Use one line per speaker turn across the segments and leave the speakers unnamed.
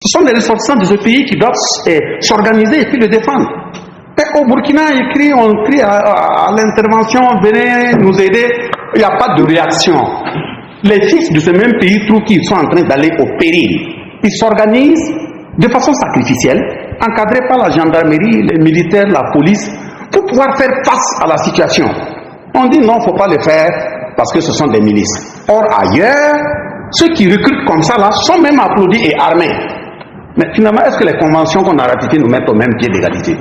Ce sont les ressortissants de ce pays qui doivent s'organiser et puis le défendre. Et au Burkina, on crie à l'intervention, venez nous aider. Il n'y a pas de réaction. Les fils de ce même pays trouvent qu'ils sont en train d'aller au péril. Ils s'organisent de façon sacrificielle, encadrés par la gendarmerie, les militaires, la police, pour pouvoir faire face à la situation. On dit non, il ne faut pas le faire parce que ce sont des milices. Or ailleurs, ceux qui recrutent comme ça là sont même applaudis et armés. Mais finalement, est-ce que les conventions qu'on a ratifiées nous mettent au même pied d'égalité?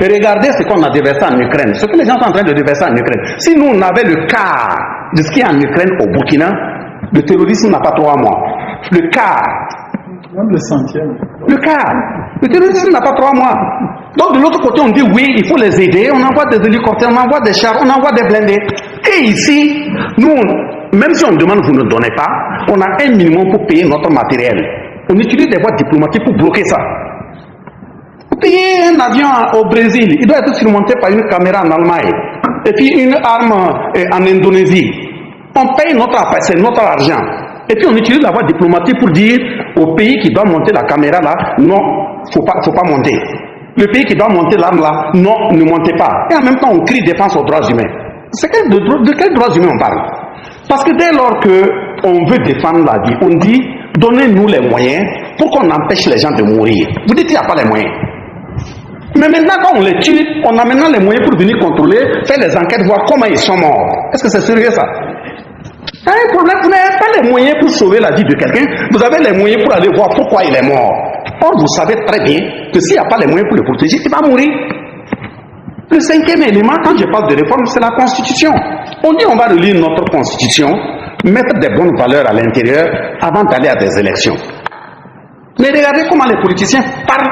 Et regardez ce qu'on a déversé en Ukraine, ce que les gens sont en train de déverser en Ukraine. Si nous on avait le quart de ce qui est en Ukraine au Burkina, le terrorisme n'a pas 3 mois. Le quart.
Même le centième.
Le quart. Le terrorisme n'a pas 3 mois. Donc de l'autre côté, on dit oui, il faut les aider, on envoie des hélicoptères, on envoie des chars, on envoie des blindés. Et ici, nous, même si on demande, vous ne donnez pas, on a un minimum pour payer notre matériel. On utilise des voies diplomatiques pour bloquer ça. Vous payez un avion au Brésil, il doit être surmonté par une caméra en Allemagne, et puis une arme en Indonésie. On paye c'est notre argent. Et puis on utilise la voie diplomatique pour dire au pays qui doit monter la caméra là, non, faut pas monter. Le pays qui doit monter l'arme là, non, ne montez pas. Et en même temps, on crie défense aux droits humains. De quels droits humains on parle? Parce que dès lors qu'on veut défendre la vie, on dit donnez-nous les moyens pour qu'on empêche les gens de mourir. Vous dites qu'il n'y a pas les moyens. Mais maintenant, quand on les tue, on a maintenant les moyens pour venir contrôler, faire les enquêtes, voir comment ils sont morts. Est-ce que c'est sérieux ça? Il y a un problème, vous n'avez pas les moyens pour sauver la vie de quelqu'un, vous avez les moyens pour aller voir pourquoi il est mort. Or, vous savez très bien que s'il n'y a pas les moyens pour le protéger, il va mourir. Le 5e élément, quand je parle de réforme, c'est la Constitution. On dit on va relire notre Constitution, mettre des bonnes valeurs à l'intérieur avant d'aller à des élections. Mais regardez comment les politiciens parlent.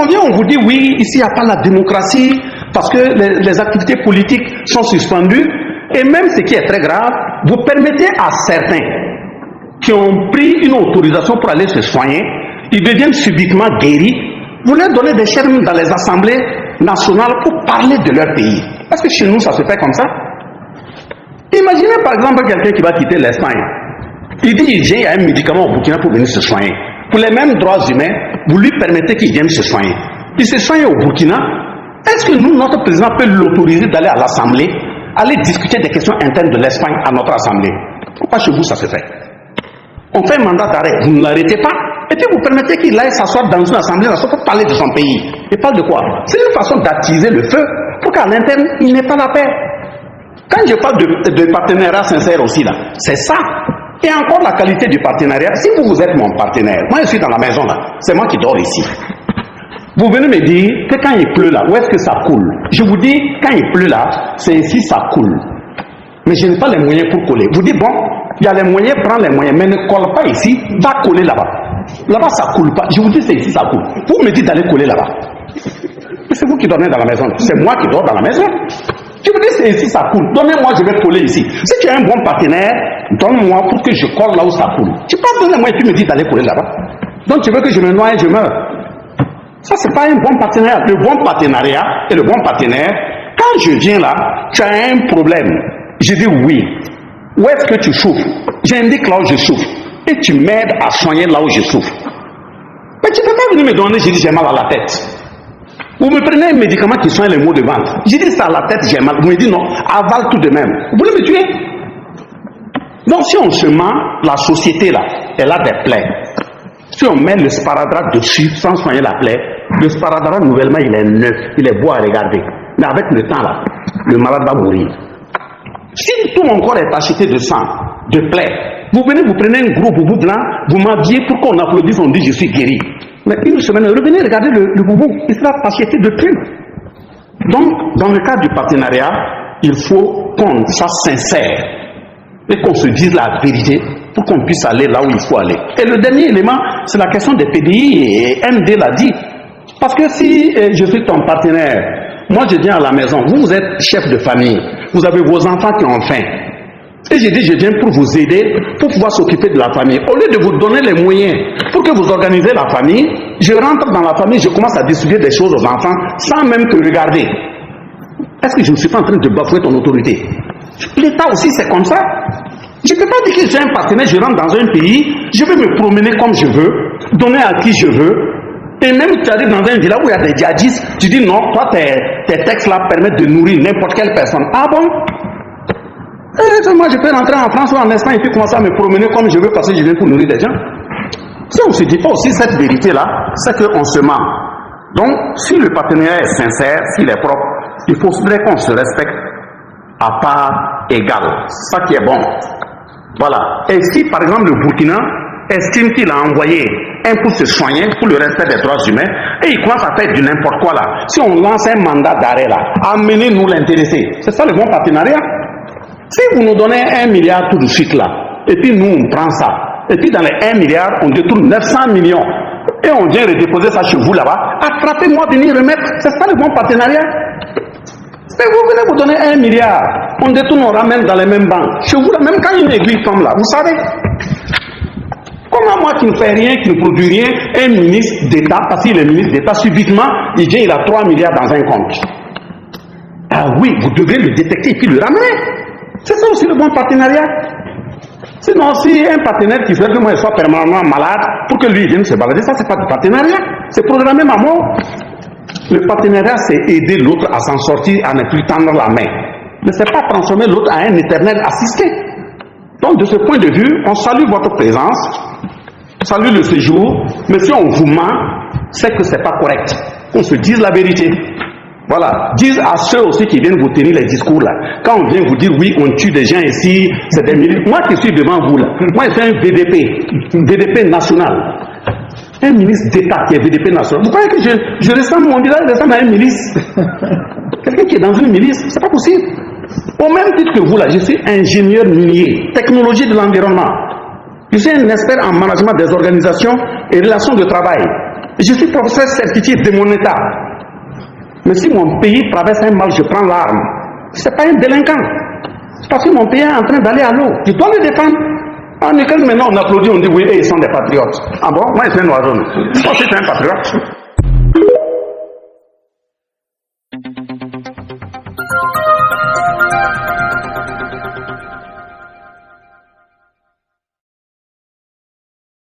On vient, on vous dit oui, ici il n'y a pas la démocratie parce que les activités politiques sont suspendues. Et même ce qui est très grave, vous permettez à certains qui ont pris une autorisation pour aller se soigner, ils deviennent subitement guéris, vous leur donnez des chairs dans les assemblées nationales pour parler de leur pays. Parce que chez nous, ça se fait comme ça. Imaginez par exemple quelqu'un qui va quitter l'Espagne. Il dit il y a un médicament au Burkina pour venir se soigner. Pour les mêmes droits humains, vous lui permettez qu'il vienne se soigner. Il se soigne au Burkina. Est-ce que nous, notre président peut l'autoriser d'aller à l'Assemblée, aller discuter des questions internes de l'Espagne à notre Assemblée? Pourquoi chez vous ça se fait? On fait un mandat d'arrêt, vous ne l'arrêtez pas, et puis vous permettez qu'il aille s'asseoir dans une Assemblée nationale pour parler de son pays. Il parle de quoi? C'est une façon d'attiser le feu pour qu'à l'interne, il n'ait pas la paix. Quand je parle de partenariat sincère aussi, là, c'est ça. Et encore la qualité du partenariat. Si vous êtes mon partenaire, moi je suis dans la maison là, c'est moi qui dors ici. Vous venez me dire que quand il pleut là, où est-ce que ça coule? Je vous dis, quand il pleut là, c'est ici ça coule. Mais je n'ai pas les moyens pour coller. Vous dites, bon, il y a les moyens, prends les moyens, mais ne colle pas ici, va coller là-bas. Là-bas ça coule pas. Je vous dis, c'est ici ça coule. Vous me dites d'aller coller là-bas. C'est vous qui dormez dans la maison. C'est moi qui dors dans la maison. Je vous dis, c'est ici ça coule. Donnez-moi, je vais coller ici. Si tu as un bon partenaire, donne-moi pour que je colle là où ça coule. Tu peux donner moi et tu me dis d'aller coller là-bas. Donc tu veux que je me noie et je meurs. Ça, c'est pas un bon partenariat. Le bon partenariat et le bon partenaire, quand je viens là, tu as un problème. Je dis oui. Où est-ce que tu souffres? J'indique là où je souffre. Et tu m'aides à soigner là où je souffre. Mais tu ne peux pas venir me donner, je dis j'ai mal à la tête. Vous me prenez un médicament qui soigne les maux de ventre. J'ai dit ça à la tête, j'ai mal. Vous me dites non, avale tout de même. Vous voulez me tuer? Donc si on se ment, la société là, elle a des plaies. Si on met le sparadrap dessus sans soigner la plaie, le sparadrap nouvellement il est neuf, il est beau à regarder. Mais avec le temps là, le malade va mourir. Si tout mon corps est acheté de sang, de plaies, vous venez, vous prenez un gros boubou blanc, vous m'habillez pour qu'on applaudisse, on dit je suis guéri. Mais une semaine, revenez regarder le boubou, il sera acheté de plus. Donc, dans le cadre du partenariat, il faut qu'on soit sincère et qu'on se dise la vérité pour qu'on puisse aller là où il faut aller. Et le dernier élément, c'est la question des PDI, et MD l'a dit. Parce que si je suis ton partenaire, moi je viens à la maison, vous êtes chef de famille, vous avez vos enfants qui ont faim. Et j'ai dit, je viens pour vous aider, pour pouvoir s'occuper de la famille. Au lieu de vous donner les moyens pour que vous organisez la famille, je rentre dans la famille, je commence à distribuer des choses aux enfants sans même te regarder. Est-ce que je ne suis pas en train de bafouer ton autorité? L'État aussi, c'est comme ça. Je ne peux pas dire que j'ai un partenaire, je rentre dans un pays, je vais me promener comme je veux. donner à qui je veux. Et même tu arrives dans un village où il y a des djihadistes, tu dis non, toi tes textes là permettent de nourrir n'importe quelle personne. Ah bon? Moi je peux rentrer en France ou en Espagne et puis commencer à me promener comme je veux parce que je viens pour nourrir des gens. Si on ne se dit pas aussi cette vérité là, c'est qu'on se ment. Donc si le partenariat est sincère, s'il est propre, il faudrait qu'on se respecte à part égale. C'est ça qui est bon. Voilà. Et si par exemple le Burkina estime qu'il a envoyé un pour se soigner, pour le respect des droits humains, et il commence à faire du n'importe quoi là, si on lance un mandat d'arrêt là, amenez-nous l'intéressé. C'est ça le bon partenariat. Si vous nous donnez 1 milliard tout de suite là, et puis nous on prend ça, et puis dans les 1 milliard, on détourne 900 millions, et on vient redéposer ça chez vous là-bas, attrapez-moi, venir remettre, c'est ça le bon partenariat. Mais vous venez vous donner 1 milliard, on détourne, on ramène dans les mêmes banques. Chez vous là, même quand une aiguille tombe là, vous savez. Comment moi qui ne fais rien, qui ne produis rien, un ministre d'État, parce qu'il est ministre d'État, subitement, il vient, il a 3 milliards dans un compte. Ah oui, vous devez le détecter et puis le ramener. C'est ça aussi le bon partenariat. Sinon, si un partenaire qui fait que moi je sois permanemment malade pour que lui vienne se balader, ça c'est pas du partenariat, c'est programmer ma mort. Le partenariat c'est aider l'autre à s'en sortir, à ne plus tendre la main. Mais c'est pas transformer l'autre en un éternel assisté. Donc de ce point de vue, on salue votre présence, on salue le séjour, mais si on vous ment, c'est que c'est pas correct. On se dise la vérité. Voilà, disent à ceux aussi qui viennent vous tenir les discours là. Quand on vient vous dire oui, on tue des gens ici, c'est des milliers. Moi qui suis devant vous là, moi je suis un VDP national. Un ministre d'État qui est VDP national. Vous croyez que je ressemble, mon village ressemble à un milice? Quelqu'un qui est dans une milice, c'est pas possible. Au même titre que vous là, je suis ingénieur minier, technologie de l'environnement. Je suis un expert en management des organisations et relations de travail. Je suis professeur certifié de mon État. Mais si mon pays traverse un mal, je prends l'arme. Ce n'est pas un délinquant. C'est parce que mon pays est en train d'aller à l'eau. Je dois le défendre. En Ukraine, maintenant, on applaudit, on dit oui, ils sont des patriotes. Ah bon? Moi, je suis un oiseau. Moi, je suis un patriote.